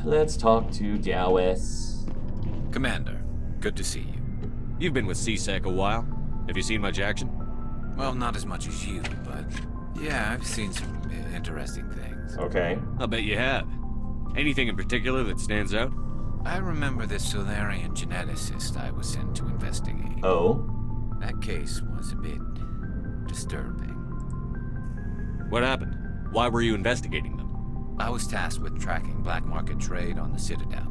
Let's talk to Garrus. Commander, good to see you. You've been with C-Sec a while. Have you seen much action? Well, not as much as you, but yeah, I've seen some interesting things. Okay. I'll bet you have. Anything in particular that stands out? I remember this Solarian geneticist I was sent to investigate. Oh? That case was a bit disturbing. What happened? Why were you investigating them? I was tasked with tracking black market trade on the Citadel.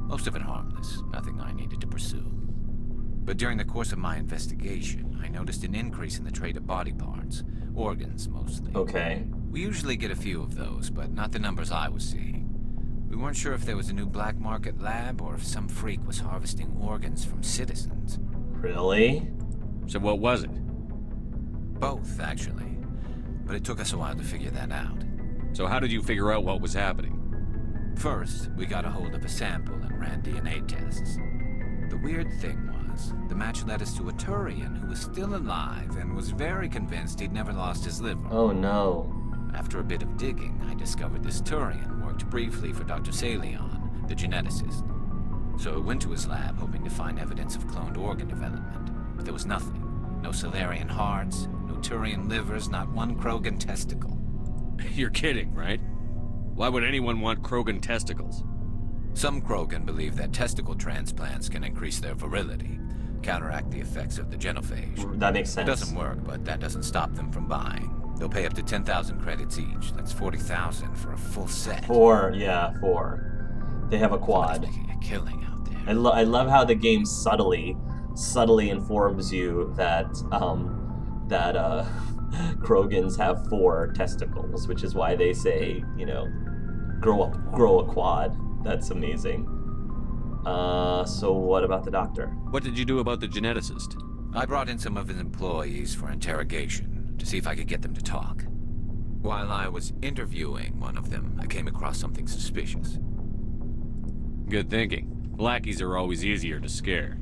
Most of it harmless, nothing I needed to pursue. But during the course of my investigation, I noticed an increase in the trade of body parts, organs mostly. Okay. We usually get a few of those, but not the numbers I was seeing. We weren't sure if there was a new black market lab or if some freak was harvesting organs from citizens. Really? So what was it? Both, actually. But it took us a while to figure that out. So how did you figure out what was happening? First, we got a hold of a sample and ran DNA tests. The weird thing was, the match led us to a Turian who was still alive and was very convinced he'd never lost his liver. Oh no. After a bit of digging, I discovered this Turian worked briefly for Dr. Salion, the geneticist. So I went to his lab hoping to find evidence of cloned organ development, but there was nothing. No Solarian hearts, no Turian livers, not one Krogan testicle. You're kidding, right? Why would anyone want Krogan testicles? Some Krogan believe that testicle transplants can increase their virility, counteract the effects of the genophage. That makes sense. It doesn't work, but that doesn't stop them from buying. They'll pay up to 10,000 credits each. That's 40,000 for a full set. Four. They have a quad. Somebody's making a killing out there. I love how the game subtly informs you that Krogans have 4 testicles, which is why they say, you know, grow a quad. That's amazing. So what about the doctor? What did you do about the geneticist? I brought in some of his employees for interrogation to see if I could get them to talk. While I was interviewing one of them, I came across something suspicious. Good thinking. Lackeys are always easier to scare.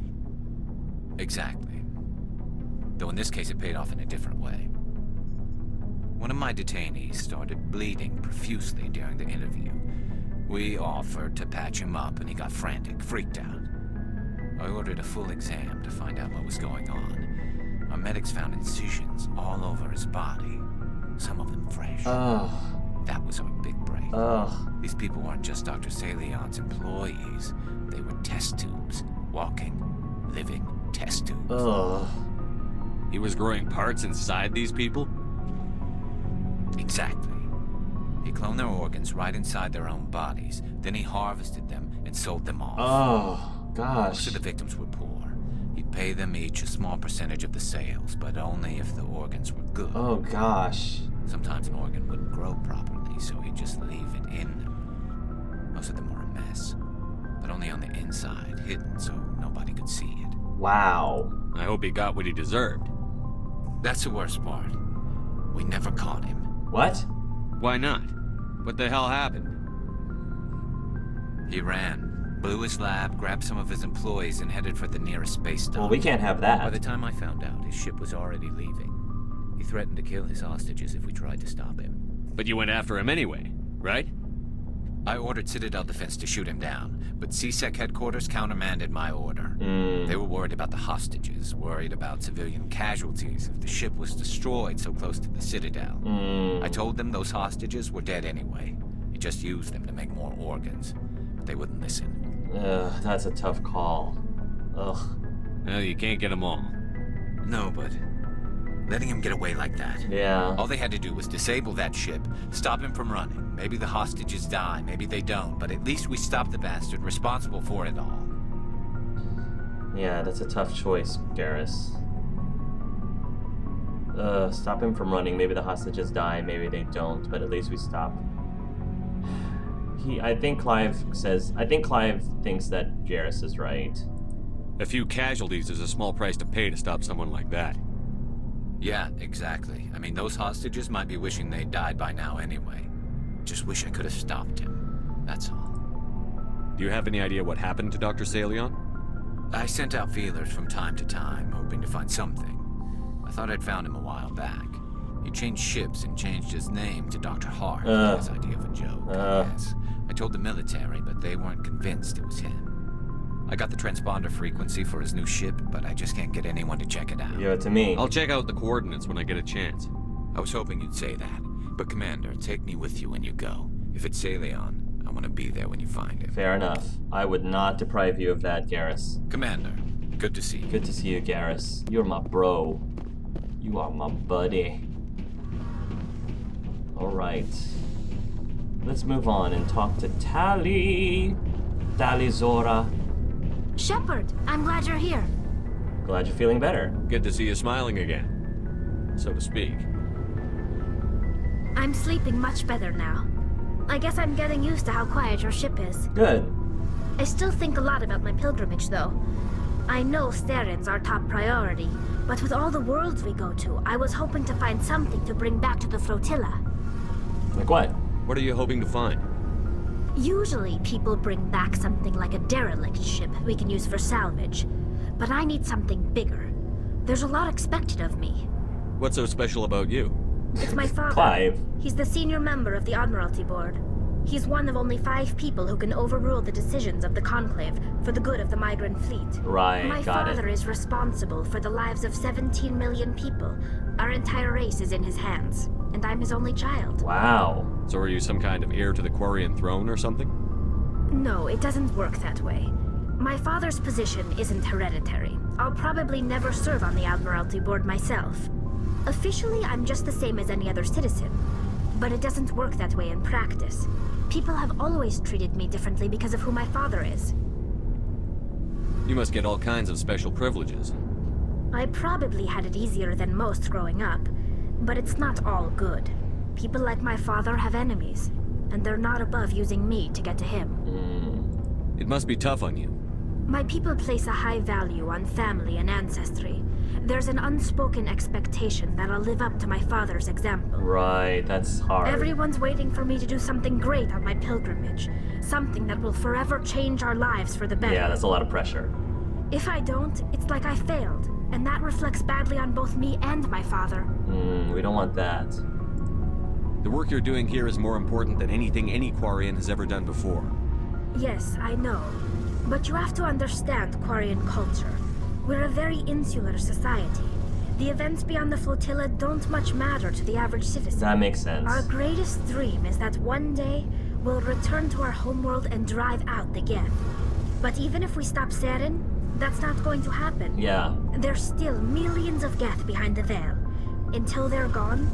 Exactly. Though in this case it paid off in a different way. One of my detainees started bleeding profusely during the interview. We offered to patch him up and he got frantic, freaked out. I ordered a full exam to find out what was going on. Our medics found incisions all over his body, some of them fresh. That was our big break. These people weren't just Dr. Salion's employees. They were test tubes. Walking, living test tubes. He was growing parts inside these people? Exactly. He cloned their organs right inside their own bodies. Then he harvested them and sold them off. Oh, gosh. Most of the victims were poor. He'd pay them each a small percentage of the sales, but only if the organs were good. Oh, gosh. Sometimes an organ wouldn't grow properly, so he'd just leave it in them. Most of them were a mess, but only on the inside, hidden so nobody could see it. Wow. I hope he got what he deserved. That's the worst part. We never caught him. What? Why not? What the hell happened? He ran, blew his lab, grabbed some of his employees, and headed for the nearest space dock. Well, we can't have that. By the time I found out, his ship was already leaving. He threatened to kill his hostages if we tried to stop him. But you went after him anyway, right? I ordered Citadel Defense to shoot him down, but C-Sec headquarters countermanded my order. They were worried about the hostages, worried about civilian casualties if the ship was destroyed so close to the Citadel. I told them those hostages were dead anyway. He just used them to make more organs. But they wouldn't listen. That's a tough call. Ugh. Well, you can't get them all. No, but letting him get away like that. Yeah. All they had to do was disable that ship, stop him from running. Maybe the hostages die, maybe they don't, but at least we stopped the bastard responsible for it all. Yeah, that's a tough choice, Garrus. Stop him from running. Maybe the hostages die, maybe they don't, but at least we stop. I think Clive thinks that Garrus is right. A few casualties is a small price to pay to stop someone like that. Yeah, exactly. I mean, those hostages might be wishing they'd died by now anyway. Just wish I could have stopped him. That's all. Do you have any idea what happened to Dr. Salion? I sent out feelers from time to time, hoping to find something. I thought I'd found him a while back. He changed ships and changed his name to Dr. Hart. His idea of a joke, I guess. I told the military, but they weren't convinced it was him. I got the transponder frequency for his new ship, but I just can't get anyone to check it out. Give it to me. I'll check out the coordinates when I get a chance. I was hoping you'd say that. But Commander, take me with you when you go. If it's Salion, I want to be there when you find it. Fair enough. I would not deprive you of that, Garrus. Commander, good to see you. Good to see you, Garrus. You're my bro. You are my buddy. Alright. Let's move on and talk to Tali'Zorah. Shepard, I'm glad you're here. Glad you're feeling better. Good to see you smiling again, so to speak. I'm sleeping much better now. I guess I'm getting used to how quiet your ship is. Good. I still think a lot about my pilgrimage, though. I know Steren's our top priority, but with all the worlds we go to, I was hoping to find something to bring back to the flotilla. Like what? What are you hoping to find? Usually, people bring back something like a derelict ship we can use for salvage. But I need something bigger. There's a lot expected of me. What's so special about you? It's my father. Clive. He's the senior member of the Admiralty Board. He's one of only 5 people who can overrule the decisions of the Conclave for the good of the migrant fleet. Right, My got father it. is responsible for the lives of 17 million people. Our entire race is in his hands, and I'm his only child. Wow. So are you some kind of heir to the Quarian throne or something? No, it doesn't work that way. My father's position isn't hereditary. I'll probably never serve on the Admiralty Board myself. Officially, I'm just the same as any other citizen. But it doesn't work that way in practice. People have always treated me differently because of who my father is. You must get all kinds of special privileges. I probably had it easier than most growing up, but it's not all good. People like my father have enemies, and they're not above using me to get to him. It must be tough on you. My people place a high value on family and ancestry. There's an unspoken expectation that I'll live up to my father's example. Right, that's hard. Everyone's waiting for me to do something great on my pilgrimage. Something that will forever change our lives for the better. Yeah, that's a lot of pressure. If I don't, it's like I failed. And that reflects badly on both me and my father. We don't want that. The work you're doing here is more important than anything any Quarian has ever done before. Yes, I know. But you have to understand Quarian culture. We're a very insular society. The events beyond the flotilla don't much matter to the average citizen. That makes sense. Our greatest dream is that one day we'll return to our homeworld and drive out the Geth. But even if we stop Saren, that's not going to happen. Yeah. There's still millions of Geth behind the veil. Until they're gone,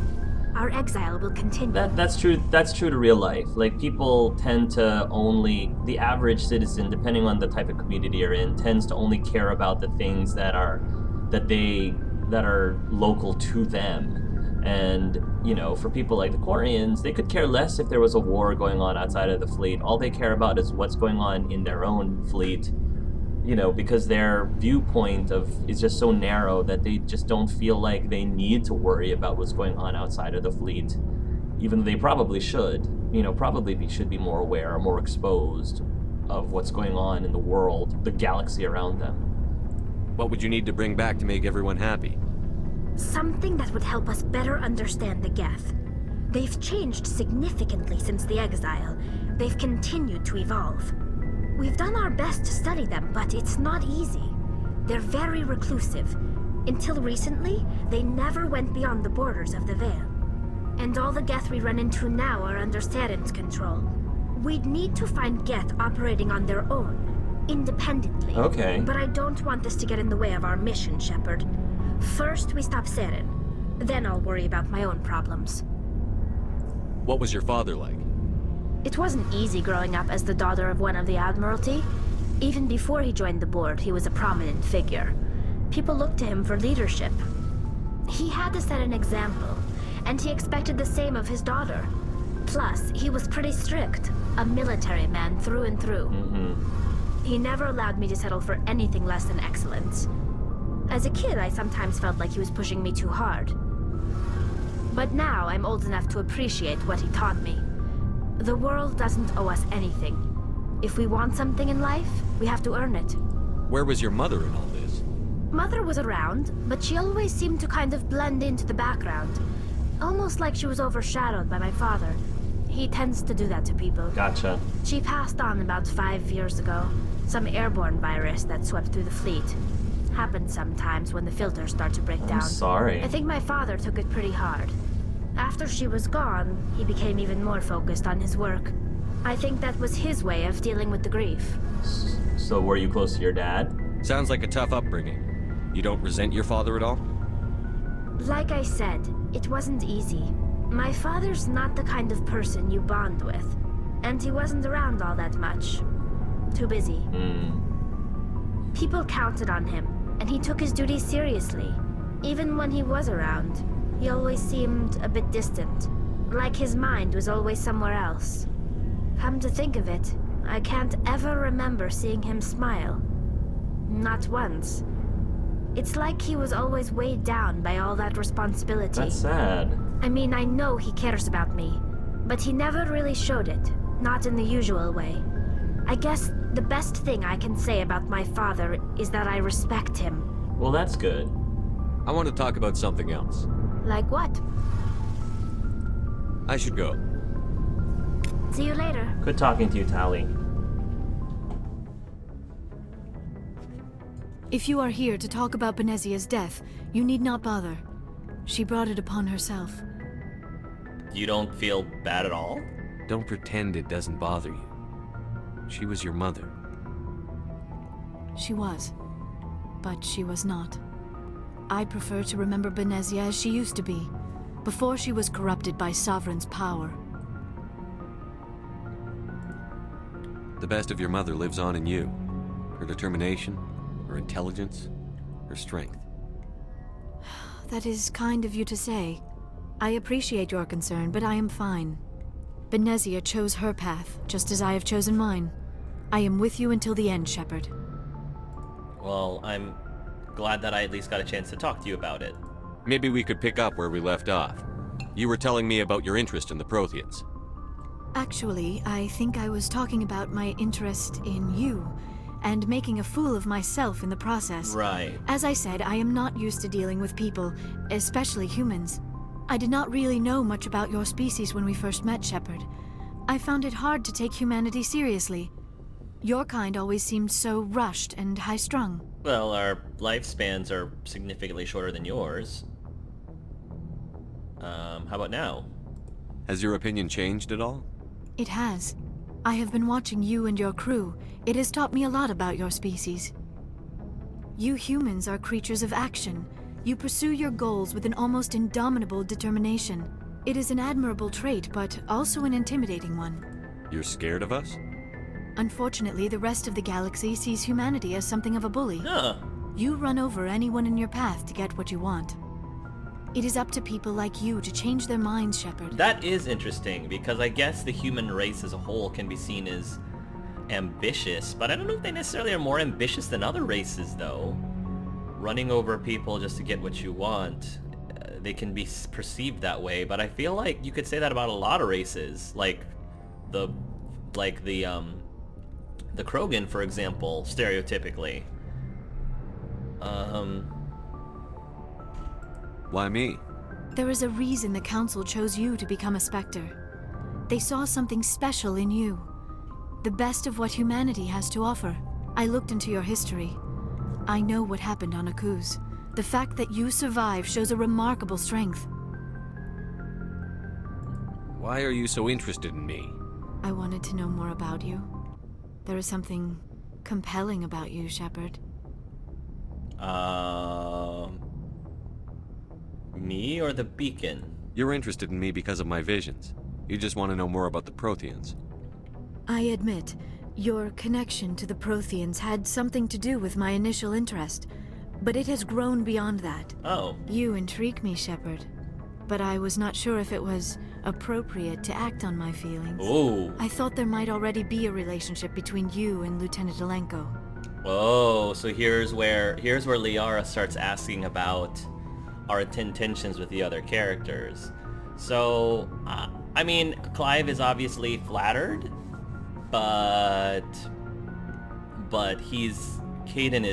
our exile will continue. That's true. That's true to real life. Like, people tend to only, the average citizen, depending on the type of community you're in, tends to only care about the things that are local to them. And, you know, for people like the Quarians, they could care less if there was a war going on outside of the fleet. All they care about is what's going on in their own fleet. You know, because their viewpoint is just so narrow that they just don't feel like they need to worry about what's going on outside of the fleet, even though they probably should. You know, should be more aware or more exposed of what's going on in the world, the galaxy around them. What would you need to bring back to make everyone happy? Something that would help us better understand the Geth. They've changed significantly since the exile. They've continued to evolve. We've done our best to study them, but it's not easy. They're very reclusive. Until recently, they never went beyond the borders of the Veil. And all the Geth we run into now are under Saren's control. We'd need to find Geth operating on their own, independently. Okay. But I don't want this to get in the way of our mission, Shepard. First, we stop Saren. Then I'll worry about my own problems. What was your father like? It wasn't easy growing up as the daughter of one of the Admiralty. Even before he joined the board, he was a prominent figure. People looked to him for leadership. He had to set an example, and he expected the same of his daughter. Plus, he was pretty strict, a military man through and through. He never allowed me to settle for anything less than excellence. As a kid, I sometimes felt like he was pushing me too hard. But now I'm old enough to appreciate what he taught me. The world doesn't owe us anything. If we want something in life, we have to earn it. Where was your mother in all this? Mother was around, but she always seemed to kind of blend into the background. Almost like she was overshadowed by my father. He tends to do that to people. Gotcha. She passed on about 5 years ago. Some airborne virus that swept through the fleet. Happens sometimes when the filters start to break down. I'm sorry. I think my father took it pretty hard. After she was gone, he became even more focused on his work. I think that was his way of dealing with the grief. So were you close to your dad? Sounds like a tough upbringing. You don't resent your father at all? Like I said, it wasn't easy. My father's not the kind of person you bond with. And he wasn't around all that much. Too busy. People counted on him, and he took his duties seriously. Even when he was around, he always seemed a bit distant. Like his mind was always somewhere else. Come to think of it, I can't ever remember seeing him smile. Not once. It's like he was always weighed down by all that responsibility. That's sad. I mean, I know he cares about me, but he never really showed it. Not in the usual way. I guess the best thing I can say about my father is that I respect him. Well, that's good. I want to talk about something else. Like what? I should go. See you later. Good talking to you, Tali. If you are here to talk about Benezia's death, you need not bother. She brought it upon herself. You don't feel bad at all? Don't pretend it doesn't bother you. She was your mother. She was. But she was not. I prefer to remember Benezia as she used to be, before she was corrupted by Sovereign's power. The best of your mother lives on in you. Her determination, her intelligence, her strength. That is kind of you to say. I appreciate your concern, but I am fine. Benezia chose her path, just as I have chosen mine. I am with you until the end, Shepard. Well, I'm glad that I at least got a chance to talk to you about it. Maybe we could pick up where we left off. You were telling me about your interest in the Protheans. Actually, I think I was talking about my interest in you, and making a fool of myself in the process. Right. As I said, I am not used to dealing with people, especially humans. I did not really know much about your species when we first met, Shepard. I found it hard to take humanity seriously. Your kind always seemed so rushed and high-strung. Well, our lifespans are significantly shorter than yours. How about now? Has your opinion changed at all? It has. I have been watching you and your crew. It has taught me a lot about your species. You humans are creatures of action. You pursue your goals with an almost indomitable determination. It is an admirable trait, but also an intimidating one. You're scared of us? Unfortunately, the rest of the galaxy sees humanity as something of a bully. Huh. You run over anyone in your path to get what you want. It is up to people like you to change their minds, Shepard. That is interesting, because I guess the human race as a whole can be seen as ambitious, but I don't know if they necessarily are more ambitious than other races, though. Running over people just to get what you want, they can be perceived that way, but I feel like you could say that about a lot of races, like the Krogan, for example, stereotypically. Why me? There is a reason the Council chose you to become a Spectre. They saw something special in you. The best of what humanity has to offer. I looked into your history. I know what happened on Akuz. The fact that you survived shows a remarkable strength. Why are you so interested in me? I wanted to know more about you. There is something compelling about you, Shepard. Me or the beacon? You're interested in me because of my visions. You just want to know more about the Protheans. I admit, your connection to the Protheans had something to do with my initial interest, but it has grown beyond that. Oh. You intrigue me, Shepard, but I was not sure if it was appropriate to act on my feelings. Ooh. I thought there might already be a relationship between you and Lieutenant Alenko. Oh, so here's where Liara starts asking about our intentions with the other characters. So, I mean, Clive is obviously flattered, but Kaden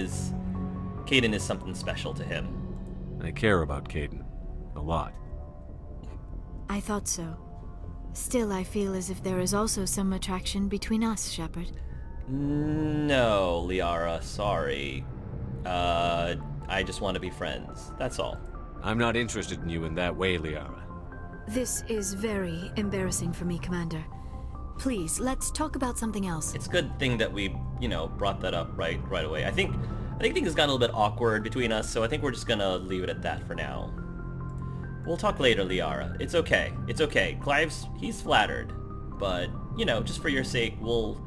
is something special to him. I care about Kaden. A lot. I thought so. Still, I feel as if there is also some attraction between us, Shepard. No, Liara, sorry. I just want to be friends. That's all. I'm not interested in you in that way, Liara. This is very embarrassing for me, Commander. Please, let's talk about something else. It's a good thing that we, brought that up right away. I think things have gotten a little bit awkward between us, so I think we're just gonna leave it at that for now. We'll talk later, Liara. It's okay. It's okay. He's flattered. But, just for your sake, we'll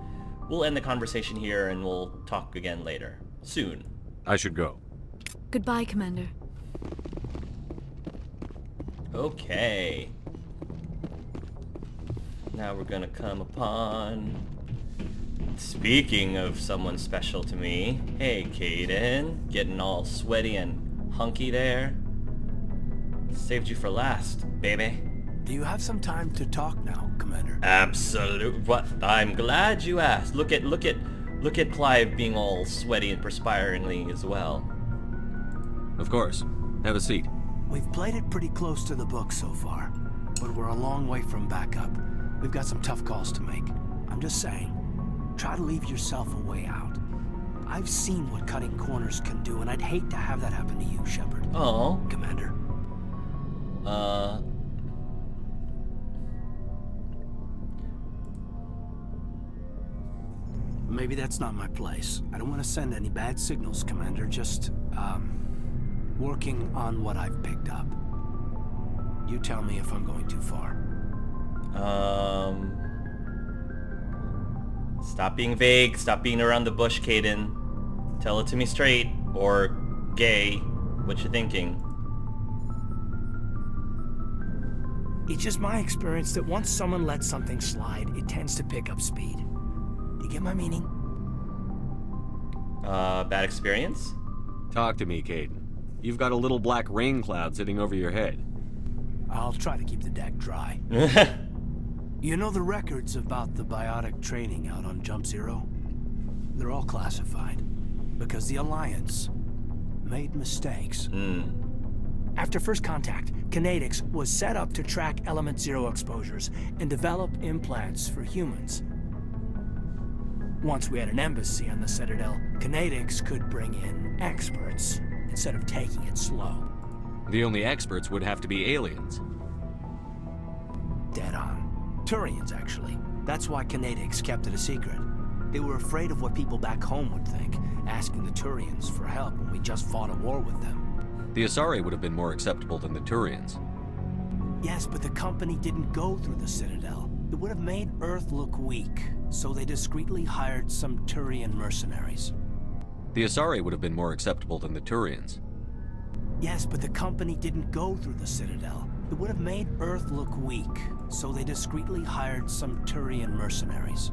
end the conversation here and we'll talk again later. Soon. I should go. Goodbye, Commander. Okay. Now we're gonna come upon... Speaking of someone special to me. Hey, Kaden. Getting all sweaty and hunky there. Saved you for last, baby. Do you have some time to talk now, Commander? Absolute. What? I'm glad you asked. Look at Clive being all sweaty and perspiringly as well. Of course. Have a seat. We've played it pretty close to the book so far, but we're a long way from backup. We've got some tough calls to make. I'm just saying, try to leave yourself a way out. I've seen what cutting corners can do, and I'd hate to have that happen to you, Shepard. Oh. Commander. Maybe that's not my place. I don't want to send any bad signals, Commander. Just, working on what I've picked up. You tell me if I'm going too far. Stop being vague. Stop being around the bush, Kaden. Tell it to me straight, or gay. What you thinking? It's just my experience that once someone lets something slide, it tends to pick up speed. Do you get my meaning? Bad experience? Talk to me, Kaden. You've got a little black rain cloud sitting over your head. I'll try to keep the deck dry. You know the records about the biotic training out on Jump Zero? They're all classified, because the Alliance made mistakes. After first contact, Kinetics was set up to track Element Zero exposures and develop implants for humans. Once we had an embassy on the Citadel, Kinetics could bring in experts instead of taking it slow. The only experts would have to be aliens. Dead on. Turians, actually. That's why Kinetics kept it a secret. They were afraid of what people back home would think, asking the Turians for help when we just fought a war with them. The Asari would have been more acceptable than the Turians. Yes, but the company didn't go through the Citadel. It would have made Earth look weak, so they discreetly hired some Turian mercenaries. The Asari would have been more acceptable than the Turians. Yes, but the company didn't go through the Citadel. It would have made Earth look weak, so they discreetly hired some Turian mercenaries.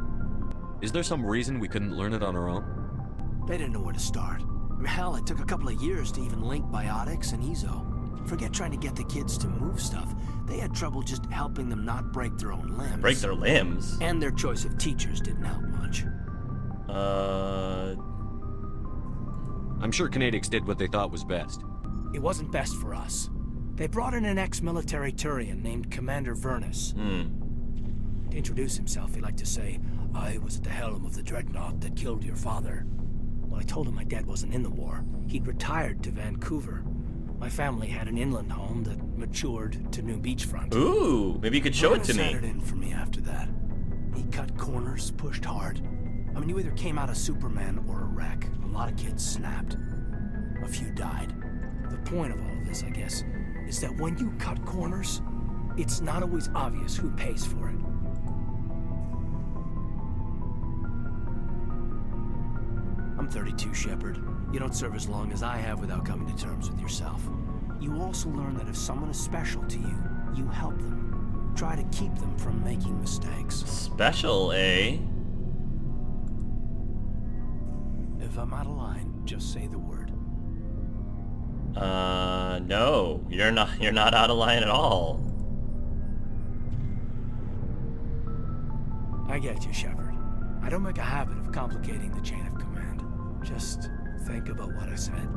Is there some reason we couldn't learn it on our own? They didn't know where to start. Hell, it took a couple of years to even link biotics and Ezo. Forget trying to get the kids to move stuff. They had trouble just helping them not break their own limbs. Break their limbs? And their choice of teachers didn't help much. I'm sure Kinetics did what they thought was best. It wasn't best for us. They brought in an ex-military Turian named Commander Vernus. To introduce himself, he liked to say, "I was at the helm of the dreadnought that killed your father." Well, I told him my dad wasn't in the war. He'd retired to Vancouver. My family had an inland home that matured to new beachfront. Ooh, maybe you could show it to me. He sat it in for me after that. He cut corners, pushed hard. I mean, you either came out a Superman or a wreck. A lot of kids snapped. A few died. The point of all of this, I guess, is that when you cut corners, it's not always obvious who pays for it. I'm 32, Shepard. You don't serve as long as I have without coming to terms with yourself. You also learn that if someone is special to you, you help them. Try to keep them from making mistakes. Special, eh? If I'm out of line, just say the word. No. You're not out of line at all. I get you, Shepard. I don't make a habit of complicating the chain of command. Just think about what I said.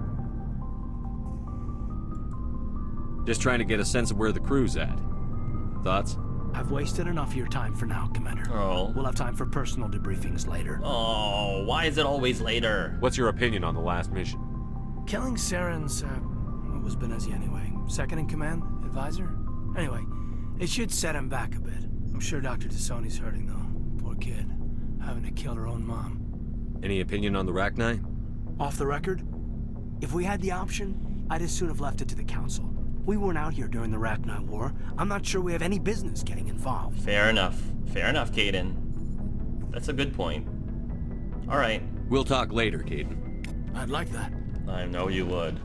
Just trying to get a sense of where the crew's at. Thoughts? I've wasted enough of your time for now, Commander. Oh. We'll have time for personal debriefings later. Oh, why is it always later? What's your opinion on the last mission? Killing Saren's, what was Benezi anyway? Second in command? Advisor? Anyway, it should set him back a bit. I'm sure Dr. T'Soni's hurting, though. Poor kid. Having to kill her own mom. Any opinion on the rachni? Off the record, if we had the option, I'd as soon have left it to the Council. We weren't out here during the Rachni War. I'm not sure we have any business getting involved. Fair enough. Fair enough, Kaden. That's a good point. Alright. We'll talk later, Kaden. I'd like that. I know you would.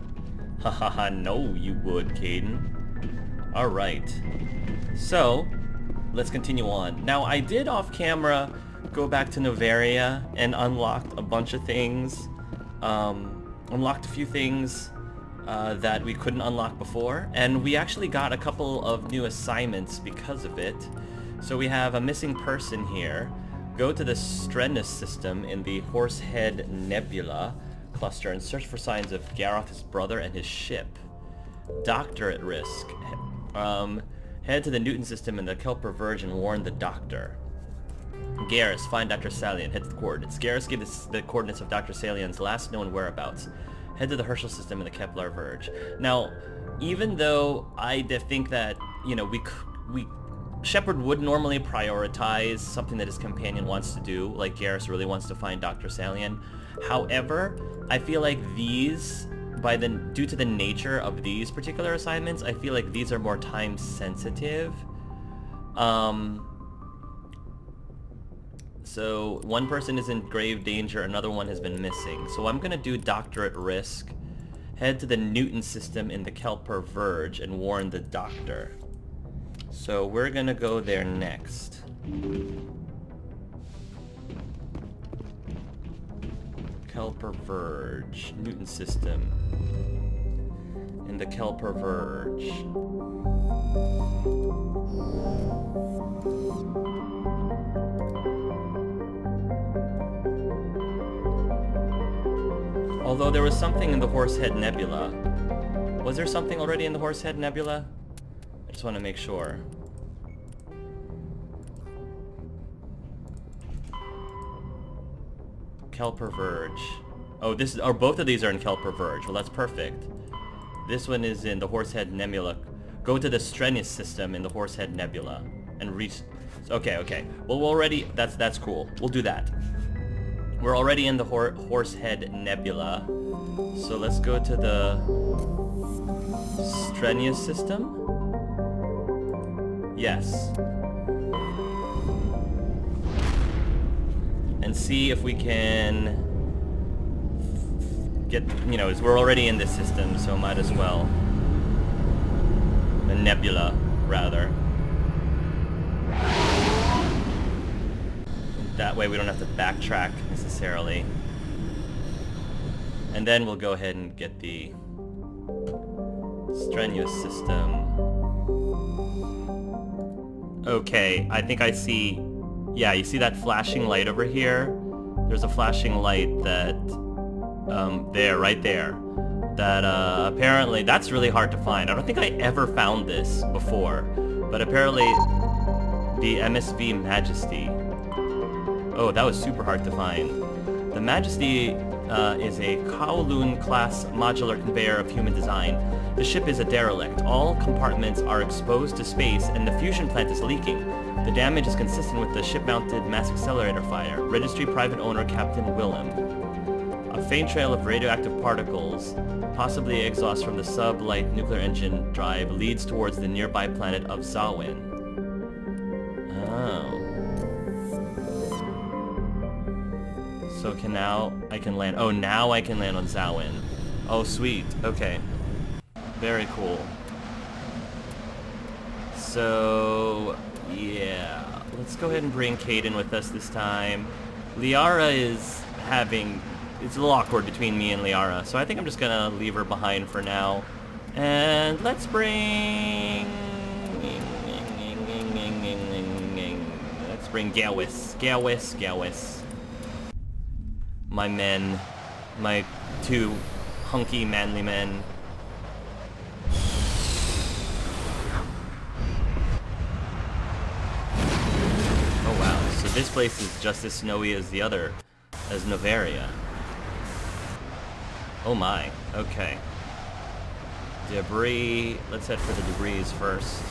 Haha, know you would, Kaden. Alright. So, let's continue on. Now, I did off camera go back to Novaria and unlocked a bunch of things. Unlocked a few things that we couldn't unlock before, and we actually got a couple of new assignments because of it. So we have a missing person here. Go to the Strenus system in the Horsehead Nebula cluster and search for signs of Garrus, his brother, and his ship. Doctor at risk. Head to the Newton system in the Kelper Verge and warn the Doctor. Garrus, find Dr. Salian. Head to the coordinates. Garrus gave the coordinates of Dr. Salian's last known whereabouts. Head to the Herschel system in the Kepler Verge. Now, even though I think that, you know, Shepard would normally prioritize something that his companion wants to do, like Garrus really wants to find Dr. Salian. However, I feel like these, due to the nature of these particular assignments, I feel like these are more time sensitive. So one person is in grave danger, another one has been missing. So I'm gonna do Doctor at risk, head to the Newton system in the Kelper Verge and warn the Doctor. So we're gonna go there next. Kelper Verge, Newton system in the Kelper Verge. Although there was something in the Horsehead Nebula. Was there something already in the Horsehead Nebula? I just want to make sure. Kelper Verge. Oh, both of these are in Kelper Verge. Well, that's perfect. This one is in the Horsehead Nebula. Go to the Strenus system in the Horsehead Nebula and reach. Okay. Well, we're already. That's cool. We'll do that. We're already in the Horsehead Nebula, so let's go to the Strenus system. Yes. And see if we can get, you know, we're already in this system, so might as well. The Nebula, rather. That way we don't have to backtrack necessarily. And then we'll go ahead and get the Strenuous system. Okay, I think I see... Yeah, you see that flashing light over here? There's a flashing light that... there, right there. That, apparently... That's really hard to find. I don't think I ever found this before. But apparently... The MSV Majesty... Oh, that was super hard to find. The Majesty is a Kowloon-class modular conveyor of human design. The ship is a derelict. All compartments are exposed to space, and the fusion plant is leaking. The damage is consistent with the ship-mounted mass accelerator fire. Registry Private Owner Captain Willem. A faint trail of radioactive particles, possibly exhaust from the sub-light nuclear engine drive, leads towards the nearby planet of Zawin. Oh. So now I can land... Oh, now I can land on Zawin. Oh, sweet. Okay. Very cool. So... yeah. Let's go ahead and bring Kaden with us this time. Liara is having... It's a little awkward between me and Liara, so I think I'm just gonna leave her behind for now. And let's bring... Let's bring Garrus. Garrus. My men. My two hunky, manly men. But this place is just as snowy as the other, as Noveria. Oh my, okay. Debris, let's head for the debris first.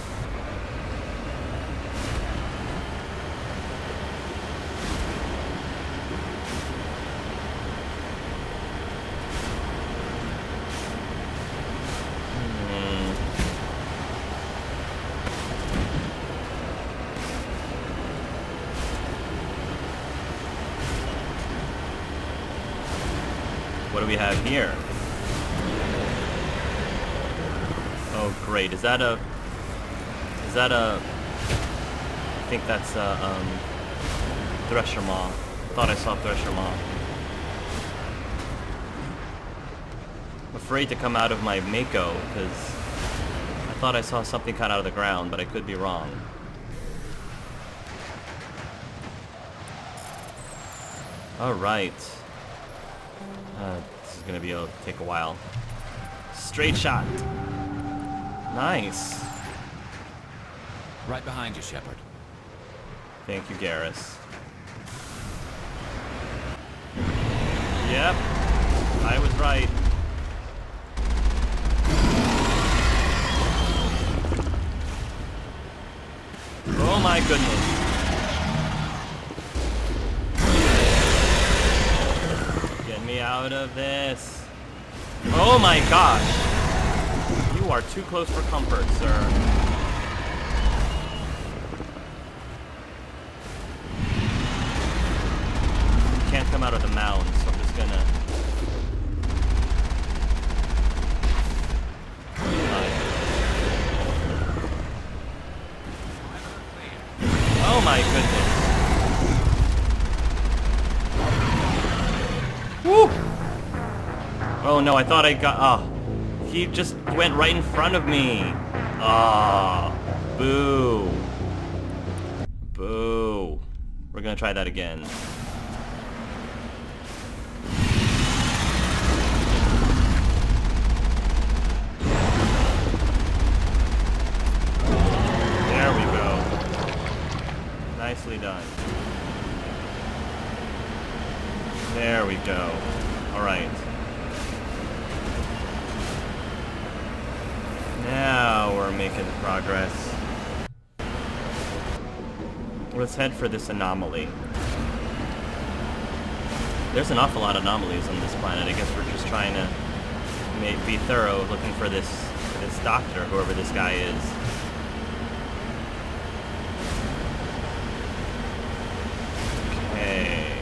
What do we have here? Oh great, is that a... I think that's a, Thresher Maw. I thought I saw Thresher Maw. I'm afraid to come out of my Mako, because I thought I saw something cut out of the ground, but I could be wrong. Alright. This is gonna take a while. Straight shot. Nice. Right behind you, Shepard. Thank you, Garrus. Yep. I was right. Oh my goodness. Get me out of this. Oh my gosh. You are too close for comfort, sir. You can't come out of the mound, so I'm just gonna... Oh my goodness. Woo! Oh no, I thought I got... Oh. He just went right in front of me. Ah, oh, boo. Boo. We're gonna try that again. There we go. Nicely done. There we go. All right. Now we're making progress. Let's head for this anomaly. There's an awful lot of anomalies on this planet. I guess we're just trying to be thorough, looking for this doctor, whoever this guy is. Okay.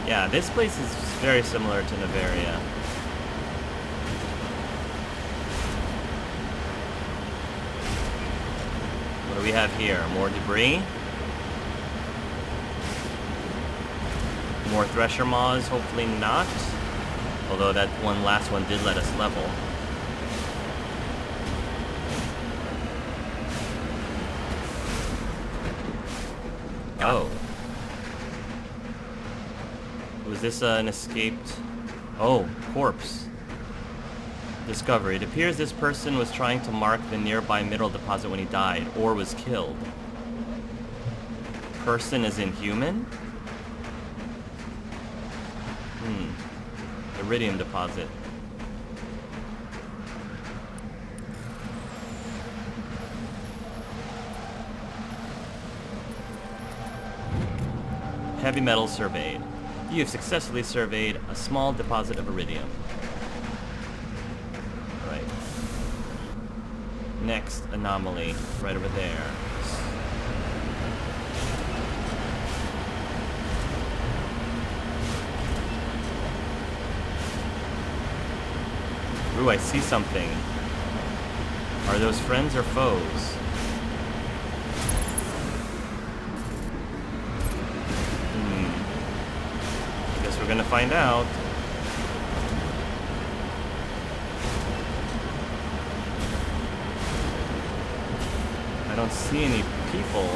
Yeah, this place is very similar to Noveria. What do we have here? More debris? More Thresher Maws? Hopefully not. Although that last one did let us level. Oh. Was this an escaped... Oh, corpse. Discovery. It appears this person was trying to mark the nearby mineral deposit when he died, or was killed. Person is inhuman? Iridium deposit. Heavy metal surveyed. You have successfully surveyed a small deposit of iridium. Right. Next anomaly, right over there. Ooh, I see something. Are those friends or foes? We're gonna find out. I don't see any people.